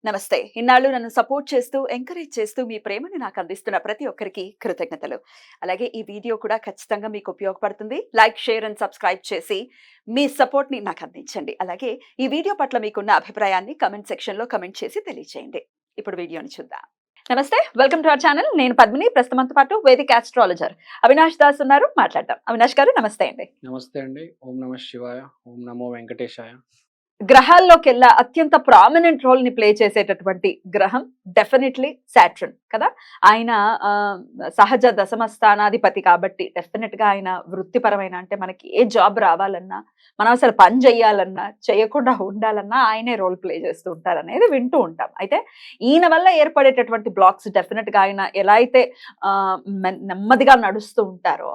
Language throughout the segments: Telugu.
నమస్తే. ఇన్నాళ్ళు నన్ను సపోర్ట్ చేస్తూ, ఎంకరేజ్ చేస్తూ మీ ప్రేమని నాకు అందిస్తున్న ప్రతి ఒక్కరికి కృతజ్ఞతలు. అలాగే ఈ వీడియో కూడా ఖచ్చితంగా మీకు ఉపయోగపడుతుంది. లైక్, షేర్ అండ్ సబ్స్క్రైబ్ చేసి మీ సపోర్ట్‌ని నాకు అందించండి. అలాగే ఈ వీడియో పట్ల మీకున్న అభిప్రాయాన్ని కామెంట్ సెక్షన్‌లో కామెంట్ చేసి తెలియజేయండి. ఇప్పుడు వీడియోని చూద్దాం. నమస్తే. Welcome to our channel. నేను పద్మిని. ప్రస్తుతం మనతో పాటు వేదిక్ ఆస్ట్రాలజర్ అవినాష్ దాస్ ఉన్నారు. మాట్లాడదాం. అవినాష్ గారు నమస్తే అండి. నమస్తే అండి. ఓం నమః శివాయ. ఓం నమో వెంకటేశాయ. గ్రహాల్లోకెల్లా అత్యంత ప్రామినెంట్ రోల్ ని ప్లే చేసేటటువంటి గ్రహం డెఫినెట్లీ సాట్రన్ కదా. ఆయన సహజ దశమ స్థానాధిపతి కాబట్టి డెఫినెట్ గా ఆయన వృత్తిపరమైన అంటే మనకి ఏ జాబ్ రావాలన్నా, మనం అసలు పని చేయాలన్నా, చేయకుండా ఉండాలన్నా ఆయనే రోల్ ప్లే చేస్తూ ఉంటారు అనేది వింటూ ఉంటాం. అయితే ఈయన వల్ల ఏర్పడేటటువంటి బ్లాక్స్ డెఫినెట్ గా ఆయన ఎలా అయితే నెమ్మదిగా నడుస్తూ ఉంటారో,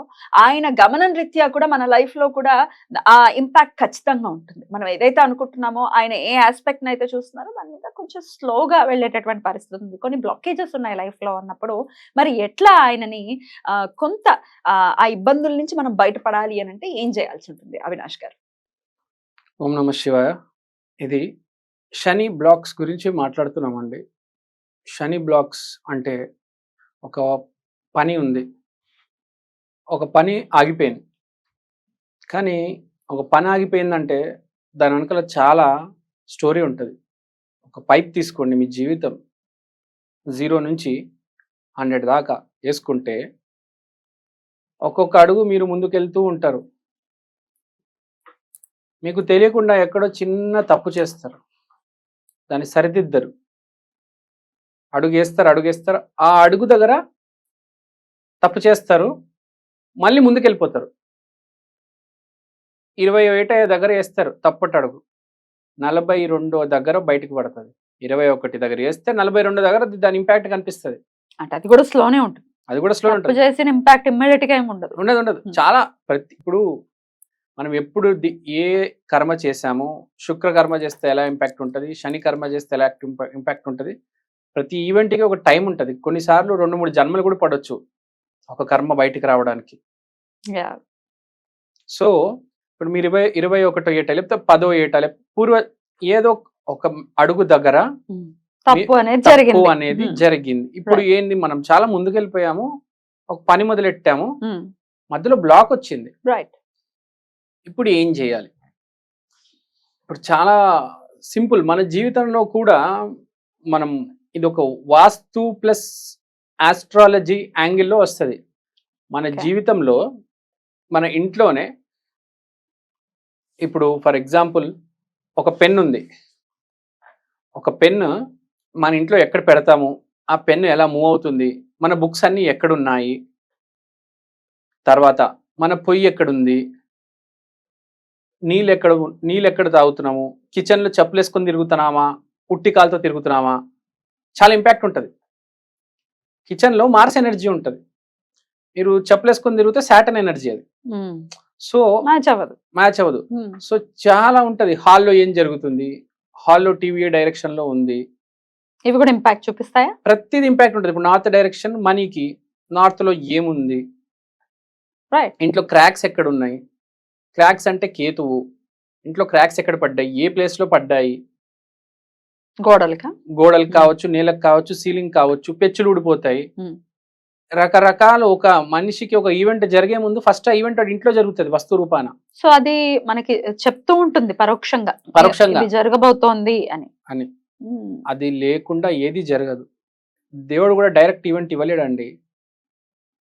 ఆయన గమనం రీత్యా కూడా మన లైఫ్ లో కూడా ఆ ఇంపాక్ట్ ఖచ్చితంగా ఉంటుంది. మనం ఏదైతే అనుకుంటున్నామో ఆయన ఏ ఆస్పెక్ట్ అయితే చూస్తున్నారో దాని మీద కొంచెం స్లోగా వెళ్ళేటటువంటి పరిస్థితి ఉంది. కొన్ని బ్లాకేజెస్ ఉన్నాయి లైఫ్ లో అన్నప్పుడు మరి ఎట్లా ఆయనని కొంత ఆ ఇబ్బందుల నుంచి మనం బయటపడాలి అని అంటే ఏం చేయాల్సి ఉంటుంది అవినాష్ గారు? ఓం నమః శివాయ. ఇది శని బ్లాక్స్ గురించి మాట్లాడుతున్నామండి. శని బ్లాక్స్ అంటే ఒక పని ఉంది, ఒక పని ఆగిపోయింది. కానీ ఒక పని ఆగిపోయిందంటే దాని వెనకాల చాలా స్టోరీ ఉంటుంది. ఒక పైప్ తీసుకోండి, మీ జీవితం 0 నుంచి 100 దాకా వేసుకుంటే ఒక్కొక్క అడుగు మీరు ముందుకెళ్తూ ఉంటారు. మీకు తెలియకుండా ఎక్కడో చిన్న తప్పు చేస్తారు, దాన్ని సరిదిద్దరు. అడుగేస్తారు, ఆ అడుగు దగ్గర తప్పు చేస్తారు, మళ్ళీ ముందుకెళ్ళిపోతారు. 21 దగ్గర వేస్తారు తప్పటి అడుగు, 42 దగ్గర బయటకు పడుతుంది. 21 దగ్గర వేస్తే 42 దగ్గర దాని ఇంపాక్ట్ కనిపిస్తుంది. అంటే అది కూడా స్లోనే ఉంటుంది. అది కూడా స్లో ఉంటుంది. చేసిన ఇంపాక్ట్ ఇమ్మీడియట్ గా ఏమి ఉండదు. ఉండదు. చాలా ఇప్పుడు మనం ఎప్పుడు ఏ కర్మ చేశామో, శుక్ర కర్మ చేస్తే ఎలా ఇంపాక్ట్ ఉంటుంది, శని కర్మ చేస్తే ఎలా ఇంపాక్ట్ ఉంటుంది. ప్రతి ఈవెంట్కి ఒక టైం ఉంటుంది. కొన్నిసార్లు 2-3 జన్మలు కూడా పడవచ్చు ఒక కర్మ బయటికి రావడానికి. సో ఇప్పుడు మీరు 21 ఏట లేకపోతే 10వ ఏట పూర్వ ఏదో ఒక అడుగు దగ్గర తప్పు అనేది జరిగింది. ఇప్పుడు ఏంది, మనం చాలా ముందుకెళ్ళిపోయాము, ఒక పని మొదలెట్టాము, మధ్యలో బ్లాక్ వచ్చింది. రైట్. ఇప్పుడు ఏం చేయాలి? ఇప్పుడు చాలా సింపుల్. మన జీవితంలో కూడా మనం ఇది ఒక వాస్తు ప్లస్ ఆస్ట్రాలజీ యాంగిల్లో వస్తుంది. మన జీవితంలో మన ఇంట్లోనే ఇప్పుడు ఫర్ ఎగ్జాంపుల్ ఒక పెన్ ఉంది. ఒక పెన్ను మన ఇంట్లో ఎక్కడ పెడతాము, ఆ పెన్ను ఎలా మూవ్ అవుతుంది, మన బుక్స్ అన్నీ ఎక్కడున్నాయి, తర్వాత మన పొయ్యి ఎక్కడుంది, నీళ్ళు ఎక్కడ తాగుతున్నాము, కిచెన్లో చెప్పులు వేసుకొని తిరుగుతున్నామా, ఉట్టి కాలుతో తిరుగుతున్నామా, చాలా ఇంపాక్ట్ ఉంటుంది. కిచెన్లో మార్స్ ఎనర్జీ ఉంటుంది, మీరు చెప్పులు వేసుకొని తిరిగితే సాటర్న్ ఎనర్జీ అది. సో మ్యాచ్ అవ్వదు. సో చాలా ఉంటుంది. హాల్లో ఏం జరుగుతుంది, హాల్లో టీవీ డైరెక్షన్ లో ఉంది, ఇవి కూడా ఇంపాక్ట్ చూపిస్తాయా? ప్రతిది ఇంపాక్ట్ ఉంటుంది. ఇప్పుడు నార్త్ డైరెక్షన్ మనీకి, నార్త్ లో ఏముంది, ఇంట్లో క్రాక్స్ ఎక్కడ ఉన్నాయి, క్రాక్స్ అంటే కేతువు, ఇంట్లో క్రాక్స్ ఎక్కడ పడ్డాయి, ఏ ప్లేస్ లో పడ్డాయి, గోడలు కావచ్చు, నేలకు కావచ్చు, సీలింగ్ కావచ్చు, పెచ్చులు ఊడిపోతాయి, రకరకాల. ఒక మనిషికి ఒక ఈవెంట్ జరిగే ముందు ఫస్ట్ ఆ ఈవెంట్ ఇంట్లో జరుగుతుంది వస్తు రూపాన. సో అది మనకి చెప్తూ ఉంటుంది పరోక్షంగా జరగబోతోంది అని. అది లేకుండా ఏది జరగదు. దేవుడు కూడా డైరెక్ట్ ఈవెంట్ ఇవ్వలేడండి.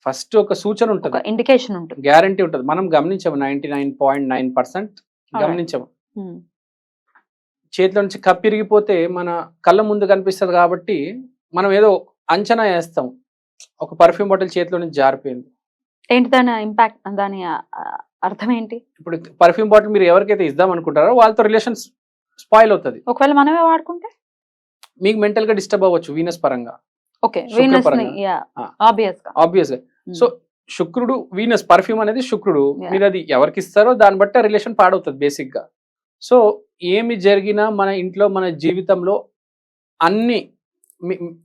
ఫస్ట్ ఒక సూచన ఉంటుంది, ఇండికేషన్ ఉంటుంది, గ్యారంటీ ఉంటుంది. మనం గమనించాము, 99.9% గమనించాము. చేతిలో నుంచి కప్పిరిగిపోతే మన కళ్ళ ముందు కనిపిస్తుంది కాబట్టి మనం ఏదో అంచనా వేస్తాం. ఒక పర్ఫ్యూమ్ బాటిల్ చేతిలో నుంచి జారిపోయింది, ఏంటి దాని ఇంపాక్ట్, దాని అర్థం ఏంటి? ఇప్పుడు పర్ఫ్యూమ్ బాటిల్ మీరు ఎవరికైతే ఇద్దాం అనుకుంటారో వాళ్ళతో రిలేషన్ స్పాయిల్ అవుతుంది. ఒకవేళ మనమే వాడుకుంటే మీకు మెంటల్ గా డిస్టర్బ్ అవ్వచ్చు వీనస్ పరంగా. ఆబ్వియస్. సో శుక్రుడు, వీనస్, పర్ఫ్యూమ్ అనేది శుక్రుడు. మీరు అది ఎవరికి ఇస్తారో దాన్ని బట్టి రిలేషన్ పాడవుతుంది బేసిక్ గా. సో ఏమి జరిగినా మన ఇంట్లో, మన జీవితంలో అన్ని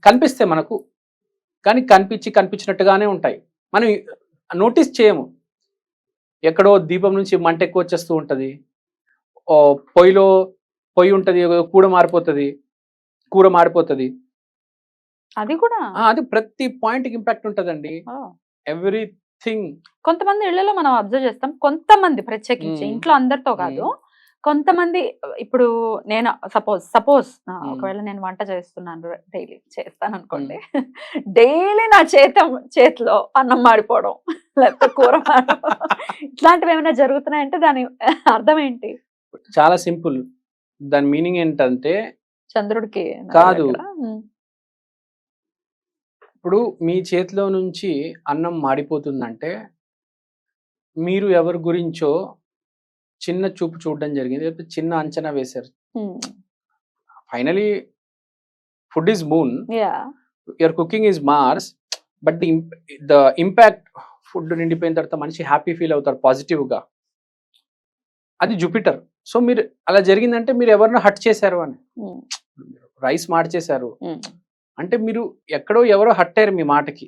కనిపిస్తే మనకు, కానీ కనిపించినట్టుగానే ఉంటాయి. మనం నోటీస్ చేయము. ఎక్కడో దీపం నుంచి మంట ఎక్కువ వచ్చేస్తూ ఉంటుంది, పొయ్యి ఉంటుంది, కూడ మారిపోతుంది, కూర మాడిపోతుంది. అది కూడా అది ప్రతి పాయింట్ కి ఇంపాక్ట్ ఉంటదండి. ఎవ్రీథింగ్. కొంతమంది ఇళ్లలో మనం అబ్జర్వ్ చేస్తాం, కొంతమంది ప్రత్యేకించి ఇంట్లో అందరితో కాదు, కొంతమంది ఇప్పుడు నేను సపోజ్ ఒకవేళ నేను వంట చేస్తున్నాను, డైలీ చేస్తాను అనుకోండి, డైలీ నా చేతిలో అన్నం మాడిపోవడం లేకపోతే కూర మాడిపోవడం ఇట్లాంటివి ఏమైనా జరుగుతున్నాయంటే దాని అర్థం ఏంటి? చాలా సింపుల్. దాని మీనింగ్ ఏంటంటే చంద్రుడికి కాదు, ఇప్పుడు మీ చేతిలో నుంచి అన్నం మాడిపోతుందంటే మీరు ఎవరి గురించో చిన్న చూపు చూడడం జరిగింది, లేకపోతే చిన్న అంచనా వేశారు. Finally food is moon, your cooking is Mars, but the impact food నిండిపోయిన తర్వాత మనిషి హ్యాపీ ఫీల్ అవుతారు పాజిటివ్ గా, అది జూపిటర్. సో మీరు అలా జరిగిందంటే మీరు ఎవరినో హట్ చేశారు అని, రైస్ మార్చేశారు అంటే మీరు ఎక్కడో ఎవరో హట్ అయ్యారు మీ మాటకి.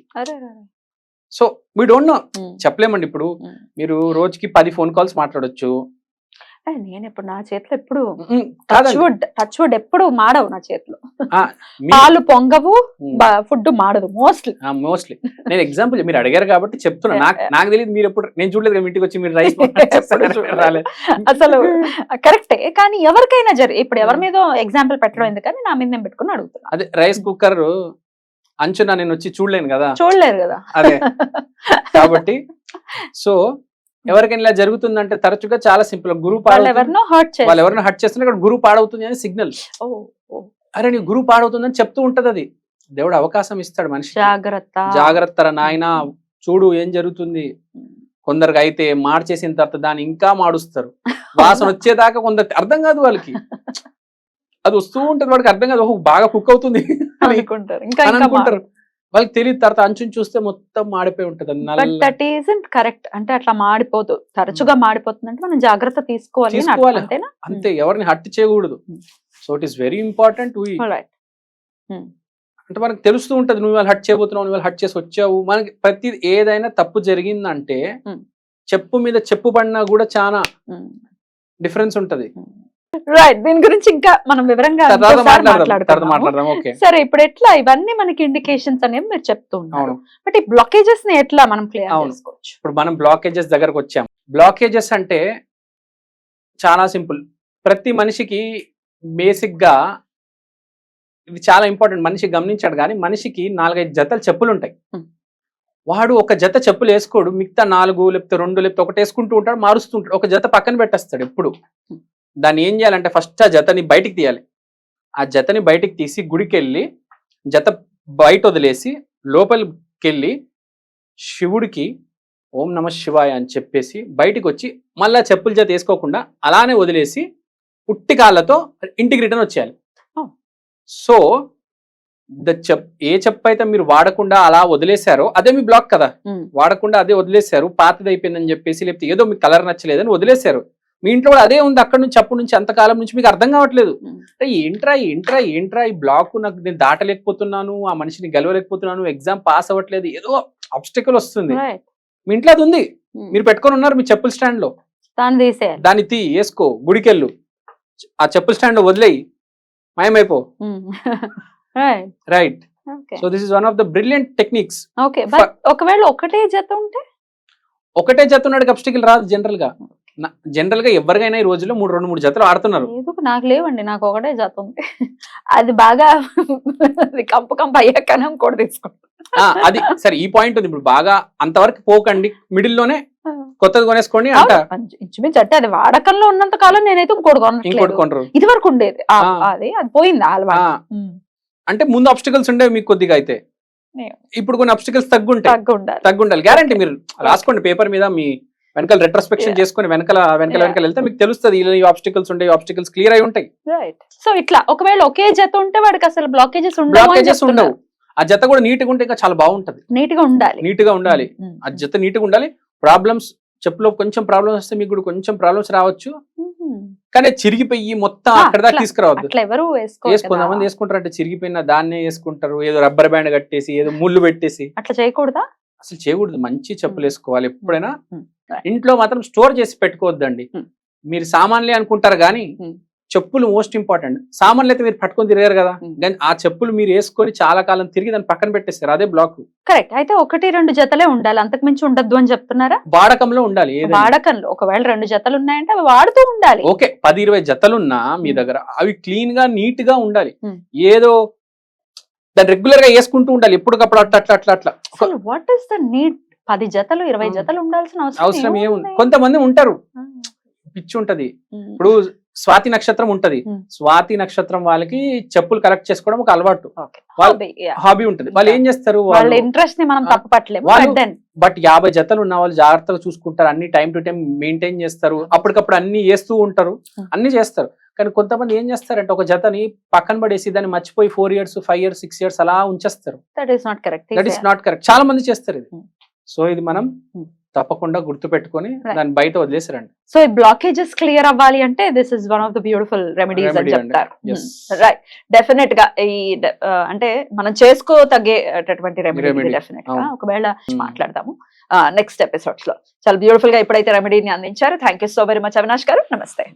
సో వీ డోంట్ నో, చెప్పలేమండి. ఇప్పుడు మీరు రోజుకి 10 ఫోన్ కాల్స్ మాట్లాడొచ్చు. నేను ఇప్పుడు నా చేతిలో ఎప్పుడు టచ్ వుడ్ ఎప్పుడు మాడవు, నా చేతిలో పాలు పొంగవు, ఫుడ్ మాడదు మోస్ట్లీ. నేను ఎగ్జాంపుల్ మీరు అడిగారు కాబట్టి చెప్తున్నా. నాకు తెలియదు, మీరు ఎప్పుడు, నేను చూడలేదు కదా ఇంటికి వచ్చి మీరు రైస్ రాలేదు. అసలు కరెక్టే, కానీ ఎవరికైనా ఇప్పుడు ఎవరి మీద ఎగ్జాంపుల్ పెట్టడం ఎందుకని నా మీద నేను పెట్టుకుని అడుగుతున్నా. అదే రైస్ కుక్కర్ అంచున నేను వచ్చి చూడలేరు కదా. అదే కాబట్టి సో ఎవరికైనా ఇలా జరుగుతుందంటే తరచుగా చాలా సింపుల్, గురువు వాళ్ళు ఎవరినో హర్ట్ చేస్తున్నా గురువు పాడవుతుంది అని సిగ్నల్. అరే నీ గురువు పాడవుతుందని చెప్తూ ఉంటది. అది దేవుడు అవకాశం ఇస్తాడు మనిషి, జాగ్రత్త నాయన చూడు ఏం జరుగుతుంది. కొందరికి అయితే మార్చేసిన తర్వాత దాన్ని ఇంకా మాడుస్తారు, వాసన వచ్చేదాకా కొందరికి అర్థం కాదు, వాళ్ళకి అది వస్తూ ఉంటది, వాడికి అర్థం కాదు, బాగా కుక్ అవుతుంది అనుకుంటారు. వాళ్ళకి తెలియదు, తర్వాత అంచుని చూస్తే మొత్తం మాడిపోయి ఉంటది. That isn't correct. అంటే అట్లా మాడిపోదు, తరచుగా మాడిపోతుంది అంటే మనం జాగ్రత్త తీసుకోవాలి అంతే, ఎవరిని హర్ట్ చేయకూడదు. So it is very important. అంటే మనకు తెలుస్తూ ఉంటది, నువ్వు వాళ్ళు హర్ట్ చేయబోతున్నావు, నువ్వు హర్ట్ చేసి వచ్చావు. మనకి ప్రతి ఏదైనా తప్పు జరిగిందంటే చెప్పు మీద చెప్పు పడినా కూడా చాలా డిఫరెన్స్ ఉంటది. రైట్, దీని గురించి ఇంకా మనం వివరంగా మాట్లాడదాం. సరే, ఇప్పుడు ఎట్లా ఇవన్నీ మనకి ఇండికేషన్స్ అనేవి మీరు చెప్తూ ఉన్నారు, బట్ ఈ బ్లాకేజెస్ ని ఎట్లా మనం క్లియర్ చేసుకోవచ్చు? ఇప్పుడు మనం బ్లాకేజెస్ దగ్గరకు వచ్చాం. బ్లాకేజెస్ అంటే చాలా సింపుల్. ప్రతి మనిషికి బేసిక్ గా ఇది చాలా ఇంపార్టెంట్, మనిషి గమనించాడు. కానీ మనిషికి 4-5 జతలు చెప్పులు ఉంటాయి. వాడు ఒక జత చెప్పులు వేసుకోడు, మిగతా 4 లేకపోతే 2 లేకపోతే 1 వేసుకుంటూ ఉంటాడు, మారుస్తూ ఉంటాడు, ఒక జత పక్కన పెట్టేస్తాడు ఎప్పుడు. దాన్ని ఏం చేయాలంటే ఫస్ట్ ఆ జతని బయటికి తీయాలి. ఆ జతని బయటికి తీసి గుడికి వెళ్ళి జత బయట వదిలేసి లోపలికి వెళ్ళి శివుడికి ఓం నమ శివాయ అని చెప్పేసి బయటికి వచ్చి మళ్ళా చెప్పుల జత వేసుకోకుండా అలానే వదిలేసి ఉట్టి కాళ్ళతో ఇంటికి రిటర్న్ వచ్చేయాలి. సో ఏ చెప్పు అయితే మీరు వాడకుండా అలా వదిలేశారో అదే మీ బ్లాక్ కదా. వాడకుండా అదే వదిలేశారు, పాతది అయిపోయిందని చెప్పేసి, లేకపోతే ఏదో మీకు కలర్ నచ్చలేదని వదిలేశారు. మీ ఇంట్లో కూడా అదే ఉంది, అక్కడ నుంచి అప్పటి నుంచి అంతకాలం నుంచి మీకు అర్థం కావట్లేదు. ఏంట్రా ఈ బ్లాక్, నాకు నేను దాటలేకపోతున్నాను, ఆ మనిషిని గెలవలేకపోతున్నాను, ఎగ్జామ్ పాస్ అవ్వట్లేదు, ఏదో ఆబ్స్టికల్ వస్తుంది. మీ ఇంట్లో అది ఉంది, మీరు పెట్టుకొని ఉన్నారు మీ చెప్పుల స్టాండ్ లో, దాన్ని వేసుకో, గుడికెళ్ళు, ఆ చెప్పుల స్టాండ్ లో వదిలేయి, మాయమైపో. Right. So this is one of the brilliant techniques. ఒకవేళ ఒకటే జత ఉంటే, ఒకటే జత ఉన్నాడు ఆబ్స్టికల్ రాదు. జనరల్ గా ఎవరికైనా ఈ రోజుల్లో 2-3 జతలు ఆడుతున్నారు. నాకు లేవండి, నాకు ఒకటే జత ఉంది. అది బాగా కంప అయ్యాక కూడా తీసుకుంటా. అది సరే, ఈ పాయింట్ ఉంది. ఇప్పుడు బాగా అంతవరకు పోకండి, మిడిల్ లోనే కొత్తది కొనేసుకోండి అంట. ఇంచుమించు అంటే అది వాడకంలో ఉన్నంత కాలం నేనైతే ఇంకోటి కొనరు. ఇది వరకు ఉండేది, అది పోయింది అంటే ముందు ఆబ్స్టికల్స్ ఉండేవి మీకు కొద్దిగా, అయితే ఇప్పుడు కొన్ని ఆబ్స్టికల్స్ తగ్గుండాలి. గ్యారంటీ మీరు రాసుకోండి పేపర్ మీద, మీ వెనకాల రెట్రోస్పెక్షన్ చేసుకుని వెనకాల వెళ్తే మీకు తెలుస్తుంది ఈ ఆబ్స్టికల్స్ ఉంటాయి, ఆబ్స్టికల్స్ క్లియర్ అయి ఉంటాయి. సో ఇట్లా ఒకవేళ ఒకే జత ఉంటే వాడికి అసలు బ్లాకేజెస్ ఉండవు. ఆ జత కూడా నీట్ గా ఉంటే ఇంకా చాలా బాగుంటది. నీట్ గా ఉండాలి ఆ జత, నీట్ గా ఉండాలి. ప్రాబ్లమ్స్, చెప్పులో కొంచెం ప్రాబ్లమ్స్ వస్తే మీకు కూడా కొంచెం ప్రాబ్లమ్స్ రావచ్చు, కానీ చిరిగిపోయి మొత్తం అక్కడ దాకా తీసుకురావద్దు. కొంతమంది వేసుకుంటారు అంటే చిరిగిపోయిన దాన్నే వేసుకుంటారు, ఏదో రబ్బర్ బ్యాండ్ కట్టేసి, ఏదో ముళ్ళు పెట్టేసి. అట్లా చేయకూడదా? అసలు చేయకూడదు. మంచి చెప్పులు వేసుకోవాలి ఎప్పుడైనా. ఇంట్లో మాత్రం స్టోర్ చేసి పెట్టుకోవద్దండి. మీరు సామాన్లే అనుకుంటారు కానీ చెప్పులు మోస్ట్ ఇంపార్టెంట్. సామాన్లు అయితే మీరు పట్టుకొని తిరగారు కదా, Hmm. కానీ ఆ చెప్పులు మీరు వేసుకొని చాలా కాలం తిరిగి దాన్ని పక్కన పెట్టేస్తారు, అదే బ్లాక్. కరెక్ట్. అయితే 1-2 జతలే ఉండాలి, అంతకు మించి ఉండద్దు అని చెప్తున్నారా? వాడకంలో ఉండాలి ఏదైనా. వాడకంలో ఒకవేళ 2 జతలు ఉన్నాయంటే అవి వాడుతూ ఉండాలి. ఓకే, 10-20 జతలున్నా మీ Hmm. దగ్గర అవి క్లీన్ గా నీట్ గా ఉండాలి. Hmm. ఏదో దాన్ని రెగ్యులర్ గా వేసుకుంటూ ఉండాలి ఎప్పటికప్పుడు, అట్లా అట్లా అట్లా అట్లా. అసలు వాట్ ఇస్ ద నీడ్? 10 జతలు 20 జతలు ఉండాల్సిన అవసరం ఏముంది? ఏముంది? కొంతమంది ఉంటారు, పిచ్చి ఉంటది. ఇప్పుడు స్వాతి నక్షత్రం ఉంటది, Hmm. స్వాతి నక్షత్రం వాళ్ళకి చెప్పులు కలెక్ట్ చేసుకోవడం ఒక అలవాటు, Okay. Hobby, yeah. హాబీ ఉంటది. వాళ్ళు ఏం చేస్తారు, వాళ్ళ ఇంట్రెస్ట్ ని మనం ఆ, తప్పపట్టలేము. వాళ్ళు- But then, బట్ 50 జతలు ఉన్న వాళ్ళు జాగ్రత్తగా చూసుకుంటారు, అన్ని టైం టు టైం మెయింటైన్ చేస్తారు, అప్పటికప్పుడు అన్ని వేస్తూ ఉంటారు, అన్ని చేస్తారు. కానీ కొంతమంది ఏం చేస్తారంటే ఒక జతని పక్కన పడేసి దాన్ని మర్చిపోయి 4 years 5 years 6 years అలా ఉంచేస్తారు. that is not correct. That is not correct. చాలా మంది చేస్తారు ఇది. Hmm. సో ఇది మనం తప్పకుండా గుర్తు పెట్టుకొని Right. దాన్ని బయట వదిలేసారండి. సో ఈ బ్లాకేజెస్ క్లియర్ అవ్వాలి అంటే this is one of the beautiful remedies అని Remedy అండి. చెప్తారు. Yes. రైట్. డెఫినెట్ గా ఈ అంటే మనం చేసుకోతగ్గేటటువంటి రెమెడీ Remedy. డెఫినెట్ గా. అవును. ఒకవేళ Hmm. మాట్లాడదాము నెక్స్ట్ ఎపిసోడ్స్ లో. చాలా బ్యూటిఫుల్ గా ఇప్పుడైతే రెమెడీని అందించారు. Thank you so very much Avinash గారు. నమస్తే.